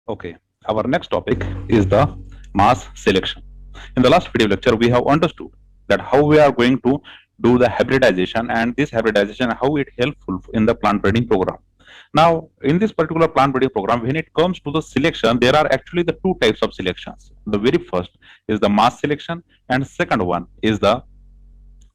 Okay, our next topic is the mass selection. In the last video lecture, we have understood that how we are going to do the hybridization and this hybridization, how it helpful in the plant breeding program. Now, in this particular plant breeding program, when it comes to the selection, there are actually the two types of selections. The very first is the mass selection, and second one is the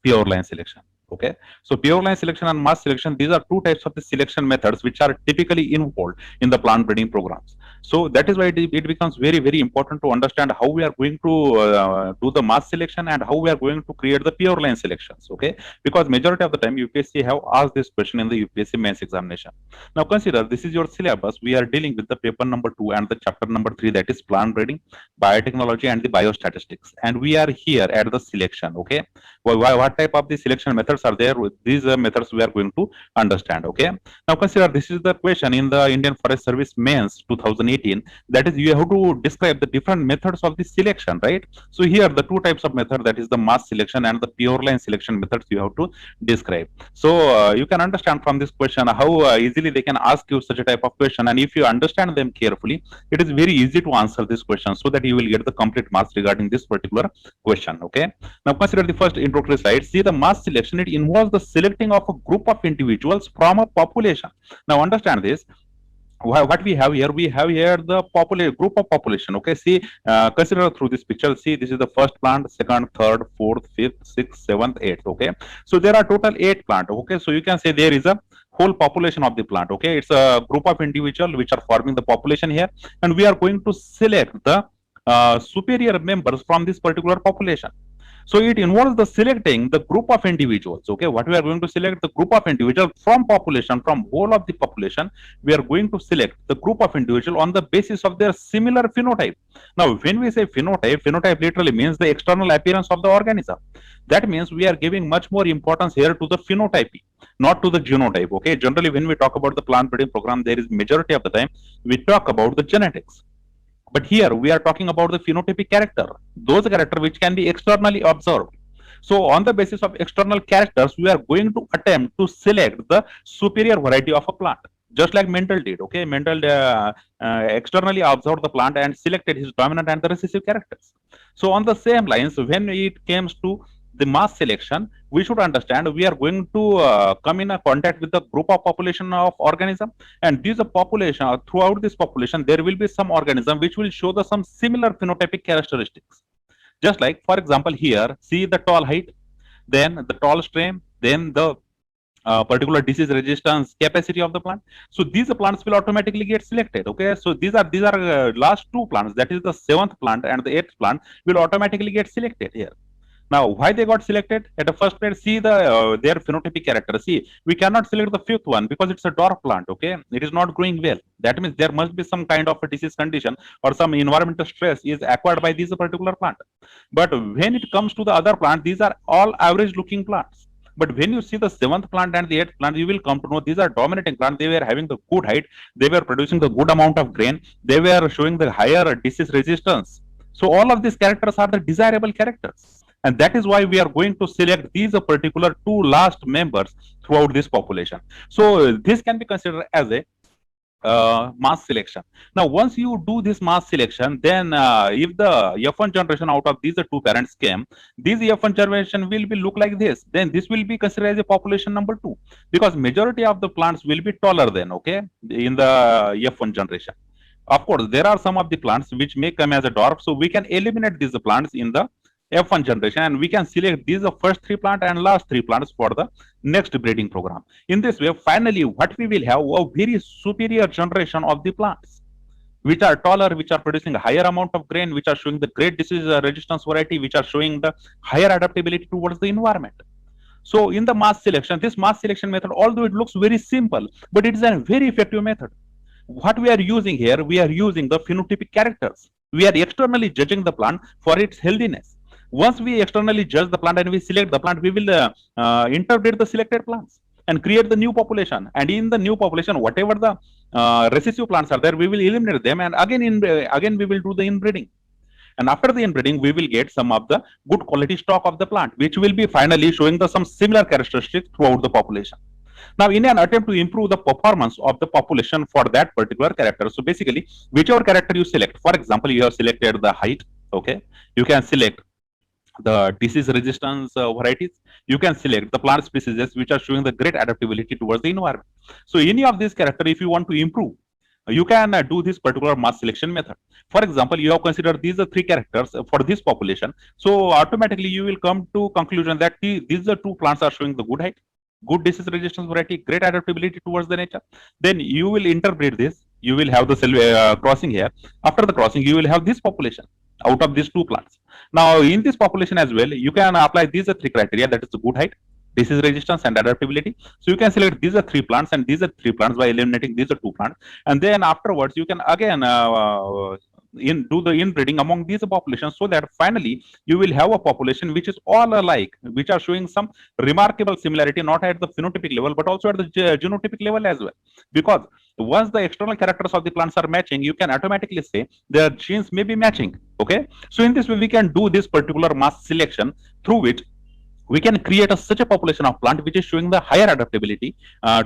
pure line selection. Okay, so pure line selection and mass selection, these are two types of the selection methods which are typically involved in the plant breeding programs. So that is why it becomes very important to understand how we are going to do the mass selection and how we are going to create the pure line selections. Okay, because majority of the time UPSC have asked this question in the UPSC mains examination. Now consider this is your syllabus. We are dealing with the paper number 2 and the chapter number 3, that is plant breeding, biotechnology and the biostatistics, and we are here at the selection. Okay, what type of the selection methods are there? With these methods we are going to understand. Okay, now consider this is the question in the Indian Forest Service mains 2018, that is you have to describe the different methods of the selection, right? So here the two types of method, that is the mass selection and the pure line selection methods, you have to describe. So you can understand from this question how easily they can ask you such a type of question, and if you understand them carefully, it is very easy to answer this question, so that you will get the complete marks regarding this particular question. Okay, now consider the first introductory slide. See, the mass selection, it involves the selecting of a group of individuals from a population. Now understand this. What we have here the group of population. Okay, see, consider through this picture. See, this is the first plant, second, third, fourth, fifth, sixth, seventh, eighth. Okay, so there are total 8 plant. Okay, so you can say there is a whole population of the plant. Okay, it's a group of individual which are forming the population here, and we are going to select the superior members from this particular population. So it involves the selecting the group of individuals. Okay, what we are going to select the group of individuals from population, from whole of the population. We are going to select the group of individual on the basis of their similar phenotype. Now, when we say phenotype literally means the external appearance of the organism. That means we are giving much more importance here to the phenotype, not to the genotype. Okay, generally when we talk about the plant breeding program, there is majority of the time we talk about the genetics. But here we are talking about the phenotypic character, those characters which can be externally observed. So on the basis of external characters, we are going to attempt to select the superior variety of a plant. Just like Mendel did. Okay, Mendel externally observed the plant and selected his dominant and the recessive characters. So on the same lines, when it comes to the mass selection, we should understand we are going to come in a contact with the group of population of organism, and this population, throughout this population there will be some organism which will show the some similar phenotypic characteristics. Just like, for example, here see the tall height, then the tall stem, then the particular disease resistance capacity of the plant. So these plants will automatically get selected. Okay, so these are last two plants, that is the 7th plant and the 8th plant will automatically get selected here. Now, why they got selected? At the first place, see the their phenotypic character. See, we cannot select the 5th one because it's a dwarf plant. Okay, it is not growing well. That means there must be some kind of a disease condition or some environmental stress is acquired by this particular plant. But when it comes to the other plant, these are all average-looking plants. But when you see the 7th plant and the 8th plant, you will come to know these are dominating plants. They were having the good height. They were producing the good amount of grain. They were showing the higher disease resistance. So all of these characters are the desirable characters. And that is why we are going to select these particular 2 last members throughout this population. So this can be considered as a mass selection. Now, once you do this mass selection, then if the F1 generation out of these 2 parents came, this F1 generation will be look like this. Then this will be considered as a population number 2, because majority of the plants will be taller than, okay, in the F1 generation. Of course, there are some of the plants which may come as a dwarf, so we can eliminate these plants in the F1 generation, and we can select these first 3 plants and last 3 plants for the next breeding program. In this way, finally, what we will have a very superior generation of the plants, which are taller, which are producing a higher amount of grain, which are showing the great disease resistance variety, which are showing the higher adaptability towards the environment. So in the mass selection, this mass selection method, although it looks very simple, but it is a very effective method. What we are using here, we are using the phenotypic characters. We are externally judging the plant for its healthiness. Once we externally judge the plant and we select the plant, we will interbreed the selected plants and create the new population. And in the new population, whatever the recessive plants are there, we will eliminate them, and again we will do the inbreeding. And after the inbreeding, we will get some of the good quality stock of the plant, which will be finally showing the some similar characteristics throughout the population. Now, in an attempt to improve the performance of the population for that particular character, so basically, whichever character you select, for example, you have selected the height, okay, you can select the disease resistance varieties. You can select the plant species which are showing the great adaptability towards the environment. So, any of these character, if you want to improve, you can do this particular mass selection method. For example, you have considered these are three characters for this population. So automatically you will come to conclusion that these are two plants are showing the good height, good disease resistance variety, great adaptability towards the nature. Then you will interpret this. You will have the cell crossing here. After the crossing, you will have this population out of these two plants. Now, in this population as well, you can apply these three criteria, that is the good height, disease resistance, and adaptability. So you can select these are three plants and these are three plants by eliminating these are two plants. And then afterwards, you can again do the inbreeding among these populations, so that finally you will have a population which is all alike, which are showing some remarkable similarity, not at the phenotypic level, but also at the genotypic level as well. Because once the external characters of the plants are matching, you can automatically say their genes may be matching. Okay. So in this way, we can do this particular mass selection through which we can create such a population of plant which is showing the higher adaptability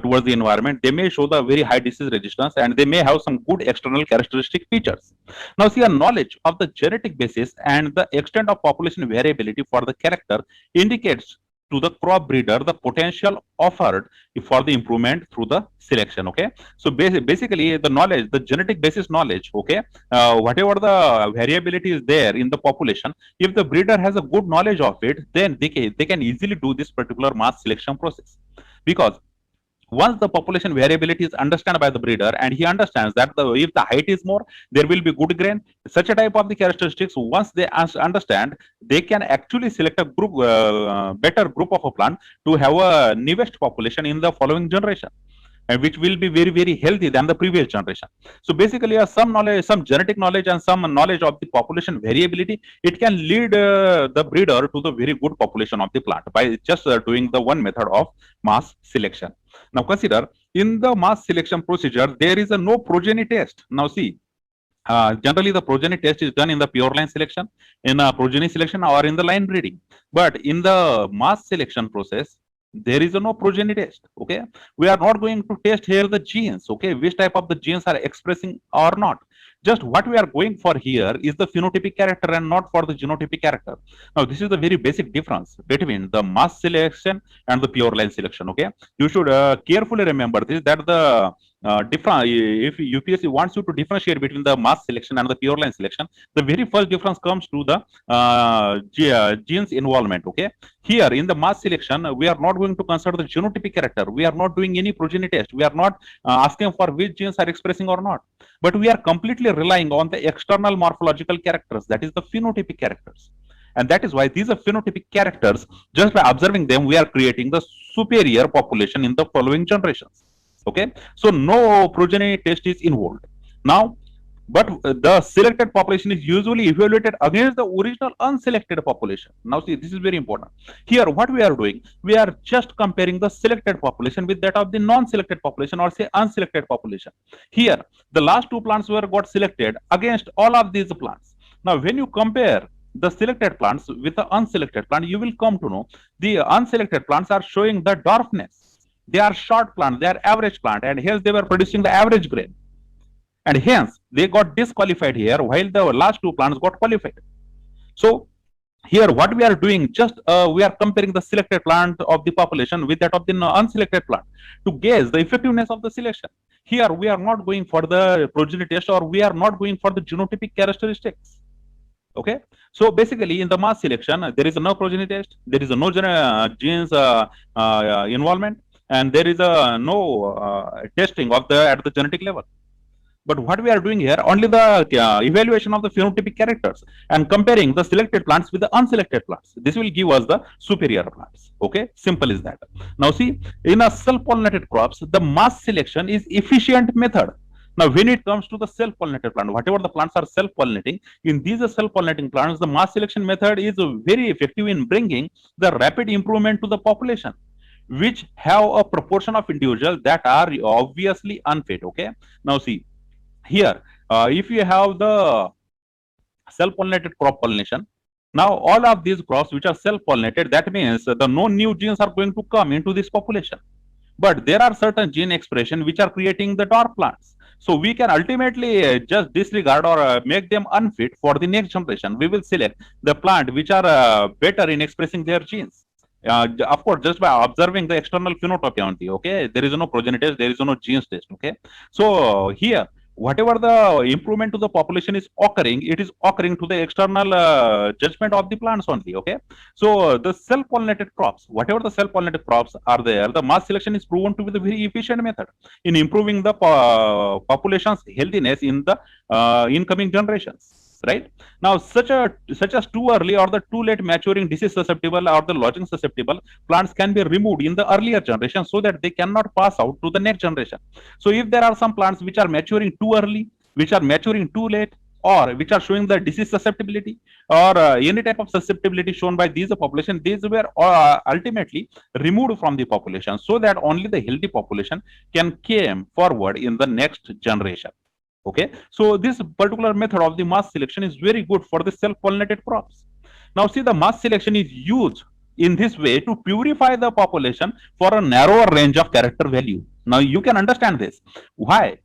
towards the environment. They may show the very high disease resistance and they may have some good external characteristic features. Now, see, a knowledge of the genetic basis and the extent of population variability for the character indicates to the crop breeder the potential offered for the improvement through the selection. Okay, so basically the knowledge, the genetic basis knowledge, okay, whatever the variability is there in the population, if the breeder has a good knowledge of it, then they can easily do this particular mass selection process. Because once the population variability is understood by the breeder and he understands that if the height is more, there will be good grain, such a type of the characteristics, once they understand, they can actually select a group, better group of a plant to have a newest population in the following generation, and which will be very, very healthy than the previous generation. So basically, some knowledge, some genetic knowledge and some knowledge of the population variability, it can lead the breeder to the very good population of the plant by just doing the one method of mass selection. Now consider, in the mass selection procedure, there is a no progeny test. Now see, generally the progeny test is done in the pure line selection, in a progeny selection, or in the line breeding. But in the mass selection process, there is no progeny test. Okay, we are not going to test here the genes, okay, which type of the genes are expressing or not. Just what we are going for here is the phenotypic character and not for the genotypic character. Now this is the very basic difference between the mass selection and the pure line selection. Okay, you should carefully remember this, that the different, if UPSC wants you to differentiate between the mass selection and the pure line selection, the very first difference comes to the genes involvement. Okay, here in the mass selection, we are not going to consider the genotypic character. We are not doing any progeny test. We are not asking for which genes are expressing or not, but we are completely relying on the external morphological characters, that is the phenotypic characters. And that is why these are phenotypic characters. Just by observing them, we are creating the superior population in the following generations. Okay, so no progeny test is involved. Now, but the selected population is usually evaluated against the original unselected population. Now see, this is very important. Here what we are doing, we are just comparing the selected population with that of the non-selected population, or say unselected population. Here the last two plants were got selected against all of these plants. Now when you compare the selected plants with the unselected plant, you will come to know the unselected plants are showing the dwarfness. They are short plant, they are average plant, and hence they were producing the average grain. And hence they got disqualified here, while the last two plants got qualified. So here what we are doing, just we are comparing the selected plant of the population with that of the unselected plant to gauge the effectiveness of the selection. Here we are not going for the progeny test, or we are not going for the genotypic characteristics. Okay, so basically in the mass selection, there is no progeny test, there is no genes involvement, and there is no testing of the at the genetic level. But what we are doing here, only the evaluation of the phenotypic characters and comparing the selected plants with the unselected plants. This will give us the superior plants. Okay, simple is that. Now see, in a self-pollinated crops, the mass selection is efficient method. Now when it comes to the self-pollinated plant, whatever the plants are self-pollinating, in these self-pollinating plants, the mass selection method is very effective in bringing the rapid improvement to the population, which have a proportion of individuals that are obviously unfit. Okay, now see, here if you have the self-pollinated crop pollination, now all of these crops which are self-pollinated, that means the no new genes are going to come into this population. but there are certain gene expression which are creating the dwarf plants. So we can ultimately just disregard or make them unfit for the next generation. We will select the plant which are better in expressing their genes. Of course, just by observing the external phenotype only. Okay, there is no progeny test, there is no genes test. Okay, so here whatever the improvement to the population is occurring, it is occurring to the external judgment of the plants only. Okay, so the self-pollinated crops, whatever the self-pollinated crops are there, the mass selection is proven to be the very efficient method in improving the population's healthiness in the incoming generations. Right now, such as too early or the too late maturing disease susceptible or the lodging susceptible plants can be removed in the earlier generation so that they cannot pass out to the next generation. So if there are some plants which are maturing too early, which are maturing too late, or which are showing the disease susceptibility or any type of susceptibility shown by these population, these were ultimately removed from the population so that only the healthy population can came forward in the next generation. Okay, so this particular method of the mass selection is very good for the self-pollinated crops. Now see, the mass selection is used in this way to purify the population for a narrower range of character value. Now you can understand this. Why?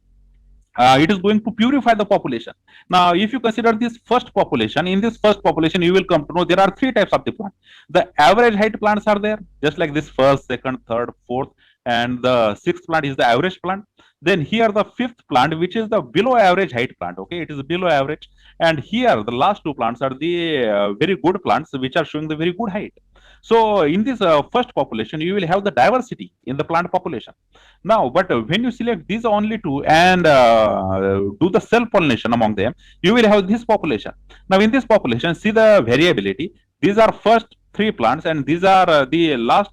It is going to purify the population. Now, if you consider this first population, in this first population, you will come to know there are three types of the plant. The average height plants are there, just like this first, second, third, fourth, and the sixth plant is the average plant. Then here the fifth plant, which is the below average height plant. Okay, it is below average. And here the last two plants are the very good plants, which are showing the very good height. So in this first population, you will have the diversity in the plant population. Now, but when you select these only two and do the self-pollination among them, you will have this population. Now, in this population, see the variability. These are first three plants and these are the last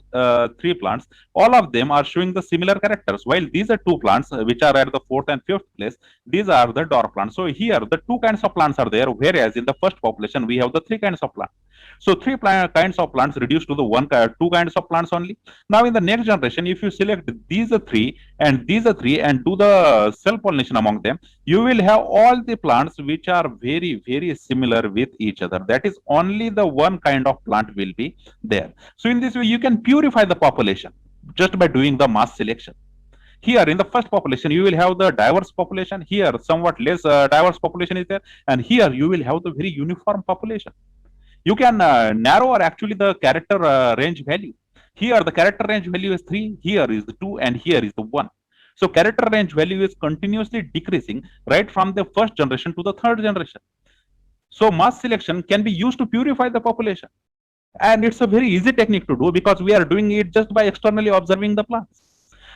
three plants. All of them are showing the similar characters, while these are two plants which are at the fourth and fifth place. These are the dwarf plants. So here the two kinds of plants are there, whereas in the first population we have the three kinds of plants. So kinds of plants reduced to the two kinds of plants only. Now in the next generation, if you select these three and these three and do the self-pollination among them, you will have all the plants which are very similar with each other. That is, only the one kind of plant will be there. So in this way, you can purify the population just by doing the mass selection. Here in the first population, you will have the diverse population. Here, somewhat less diverse population is there, and here you will have the very uniform population. You can narrow actually the character range value. Here the character range value is 3, here is the 2, and here is the 1. So character range value is continuously decreasing right from the first generation to the third generation. So mass selection can be used to purify the population. And it's a very easy technique to do because we are doing it just by externally observing the plants.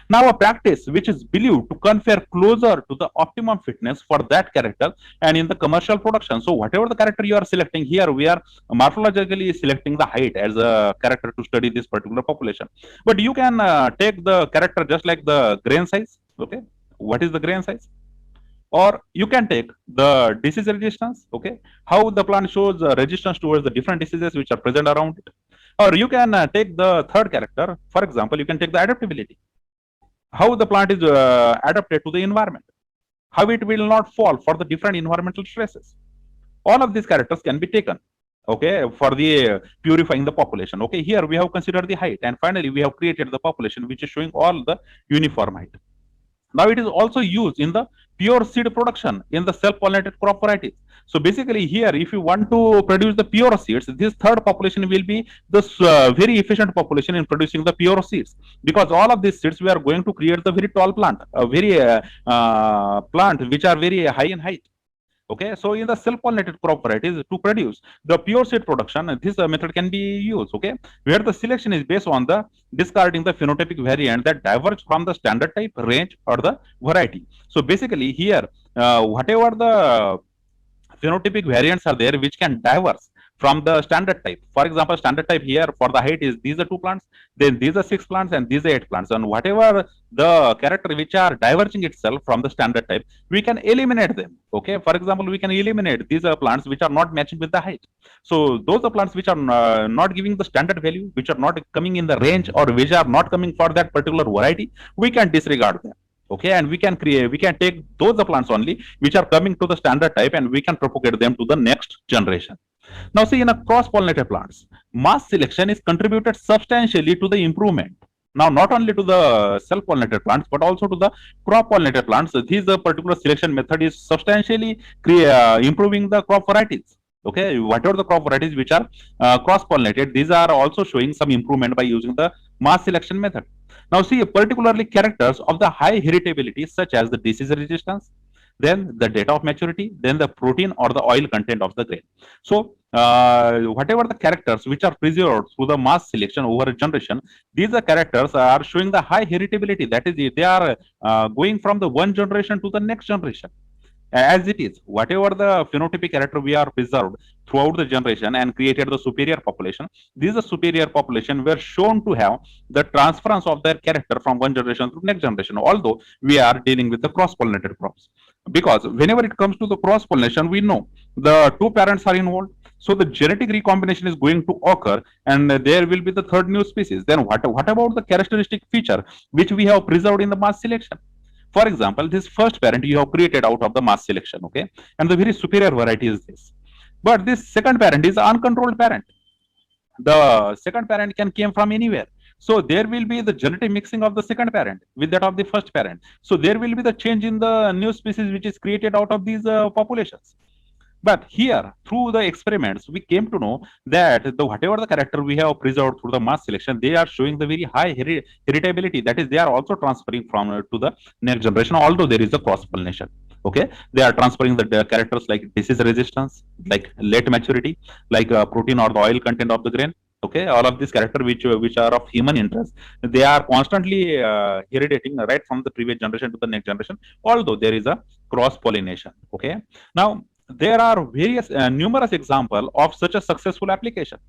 Now a practice which is believed to confer closer to the optimum fitness for that character and in the commercial production. So whatever the character you are selecting, here we are morphologically selecting the height as a character to study this particular population. But you can take the character just like the grain size. Okay, what is the grain size? Or you can take the disease resistance. Okay, how the plant shows resistance towards the different diseases which are present around it. Or you can take the third character. For example, you can take the adaptability, how the plant is adapted to the environment, how it will not fall for the different environmental stresses. All of these characters can be taken, okay, for the purifying the population. Okay, here we have considered the height, and finally we have created the population which is showing all the uniform height. Now it is also used in the pure seed production in the self-pollinated crop varieties. So basically here, if you want to produce the pure seeds, this third population will be the very efficient population in producing the pure seeds, because all of these seeds we are going to create the very tall plant, a very plant which are very high in height. Okay, so in the self-pollinated crop varieties, to produce the pure seed production, this method can be used. Okay, where the selection is based on the discarding the phenotypic variant that diverge from the standard type, range, or the variety. So basically here, whatever the phenotypic variants are there which can diverge from the standard type. For example, standard type here for the height is these are 2 plants, then these are 6 plants, and these are 8 plants. And whatever the character which are diverging itself from the standard type, we can eliminate them. Okay, for example, we can eliminate these are plants which are not matching with the height. So those are plants which are not giving the standard value, which are not coming in the range, or which are not coming for that particular variety, we can disregard them. Okay, and we can take those plants only which are coming to the standard type, and we can propagate them to the next generation. Now see, in a cross-pollinated plants, mass selection is contributed substantially to the improvement Now, not only to the self-pollinated plants, but also to the crop-pollinated plants. This particular selection method is substantially improving the crop varieties. Okay, whatever the crop varieties which are cross-pollinated, these are also showing some improvement by using the mass selection method. Now, see, particularly characters of the high heritability, such as the disease resistance, then the date of maturity, then the protein or the oil content of the grain. So, whatever the characters which are preserved through the mass selection over a generation, these characters are showing the high heritability. That is, they are going from the one generation to the next generation. As it is, whatever the phenotypic character we are preserved throughout the generation and created the superior population, these superior population were shown to have the transference of their character from one generation to next generation, although we are dealing with the cross-pollinated crops. Because whenever it comes to the cross-pollination, we know the two parents are involved. So the genetic recombination is going to occur, and there will be the third new species. Then what about the characteristic feature which we have preserved in the mass selection? For example, this first parent you have created out of the mass selection, okay, and the very superior variety is this. But this second parent is uncontrolled parent. The second parent can came from anywhere. So there will be the genetic mixing of the second parent with that of the first parent. So there will be the change in the new species which is created out of these populations. But here, through the experiments, we came to know that the whatever the character we have preserved through the mass selection, they are showing the very high heritability. That is, they are also transferring from to the next generation, although there is a cross pollination. Okay, they are transferring the characters like disease resistance, like late maturity, like protein or the oil content of the grain. Okay, all of these characters which are of human interest, they are constantly hereditating right from the previous generation to the next generation, although there is a cross pollination. Okay, now there are various numerous examples of such a successful application.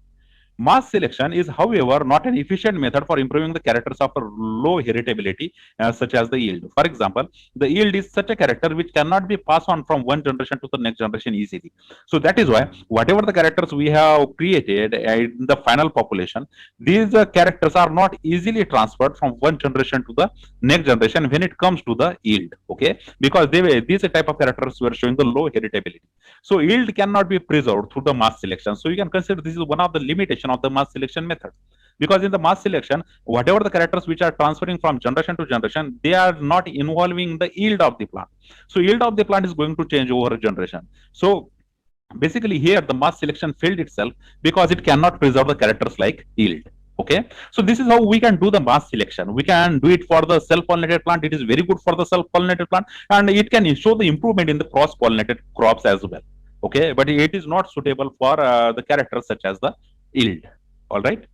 Mass selection is, however, not an efficient method for improving the characters of a low heritability, such as the yield. For example, the yield is such a character which cannot be passed on from one generation to the next generation easily. So that is why whatever the characters we have created in the final population, these characters are not easily transferred from one generation to the next generation when it comes to the yield. Okay, because these type of characters were showing the low heritability. So yield cannot be preserved through the mass selection. So you can consider this is one of the limitations of the mass selection method. Because in the mass selection, whatever the characters which are transferring from generation to generation, they are not involving the yield of the plant. So yield of the plant is going to change over a generation. So basically here the mass selection failed itself because it cannot preserve the characters like yield. Okay, so this is how we can do the mass selection. We can do it for the self-pollinated plant. It is very good for the self-pollinated plant, and it can show the improvement in the cross-pollinated crops as well. Okay, but it is not suitable for the characters such as the yield. All right.